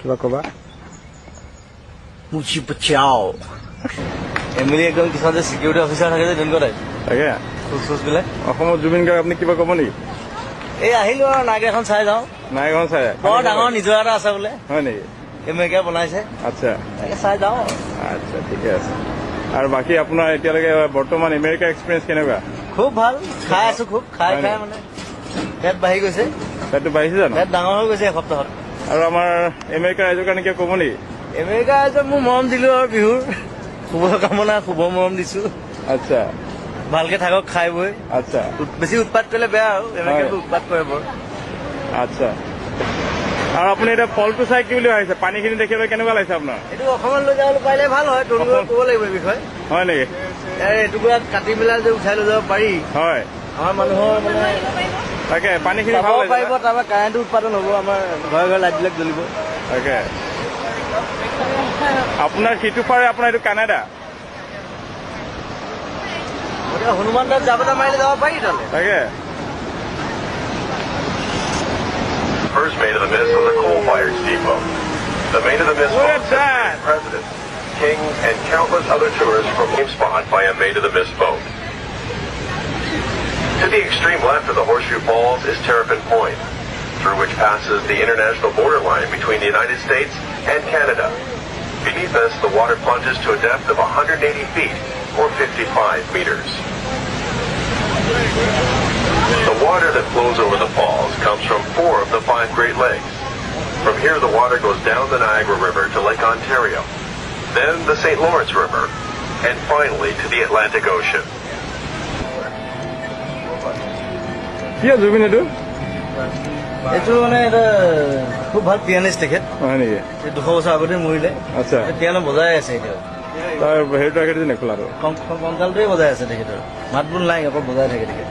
কিবা কবা মুচি পচাও এমএলএ একদম কিছুমান যে সিকিউৰিটি অফিচাৰ থাকে যে তেনেকুৱা টাইপ তাকে খোজ বিলাক অসমত জুবিন গাৰ্গ আপুনি কিবা ক'ব নেকি এই আহিলো আৰু নাগ এখন চাই যাওঁ নাইখন চাই বৰ ডাঙৰ নিজৰা এটা আছে বোলে হয় নেকি এমএলএ বনাইছে আচ্ছা তাকে চাই যাওঁ আচ্ছা ঠিকে আছে আৰু বাকী আপোনাৰ এতিয়ালৈকে বৰ্তমান আমেৰিকা এক্সপিৰিয়েঞ্চ কেনেকুৱা খুব ভাল খাই আছো খুব খাই মানে পেট বাঢ়ি গৈছে পেটটো বাঢ়িছে জানো পেট ডাঙৰ হৈ গৈছে এসপ্তাহত আৰু আমাৰ আমেৰিকা ৰাইজৰ কাৰণে কিবা ক'ব নেকি আমেৰিকা ৰাইজক মোৰ মৰম দিলো আৰু বিহুৰ শুভকামনা শুভ মৰম দিছো আচ্ছা ভালকে থাকক খাই বৈ আচ্ছা বেছি উৎপাত কৰিলে বেয়া আৰু এনেকে উৎপাত কৰে বৰ আচ্ছা আৰু আপুনি এতিয়া ফলটো চাই কি বুলি ভাবিছে পানীখিনি দেখিবলৈ কেনেকুৱা লাগিছে আপোনাৰ এইটো অসমত লৈ যাবলৈ পাৰিলে ভাল হয় তৰুণক ক'ব লাগিব এই বিষয়ে হয় নেকি এটুকুৰা কাটি পেলাই যে উঠাই লৈ যাব পাৰি হয় আমাৰ মানুহৰ মানে তাকে পানীখিনি চাব ভাল পাৰিব তাৰপৰা কাৰেণ্টটো উৎপাদন হ'ব আমাৰ ঘৰে ঘৰে লাইটবিলাক জ্বলিব তাকে আপোনাৰ সিটো পাৰে আপোনাৰ এইটো কানাডা গতিকে হনুমান দাস জাবতা মাৰিলে যাব পাৰি তালৈ তাকে First Maid of the Mist was a coal-fired steamboat. The Maid of the Mist Look boat at has that. carried presidents, kings, and countless other tourists from the same spot by a Maid of the Mist boat. To the extreme left of the Horseshoe Falls is Terrapin Point, through which passes the international borderline between the United States and Canada. Beneath us, the water plunges to a depth of 180 feet, or 55 meters. The water that flows over the falls comes from 4 of the 5 Great Lakes. From here, the water goes down the Niagara River to Lake Ontario, then the St. Lawrence River, and finally to the Atlantic Ocean. কি জুবিন এইটো এইটো মানে এটা খুব ভাল পিয়ানিষ্ট তেখেত হয় নেকি 200 বছৰ আগতে মৰিলে আচ্ছা পিয়ানো বজাই আছে এতিয়া তাৰ হেৰিটো ৰাখি দিছে নে খোলাটো কংকালটোৱে বজাই আছে তেখেতৰ মাত বোল নাই অকল বজাই থাকে তেখেত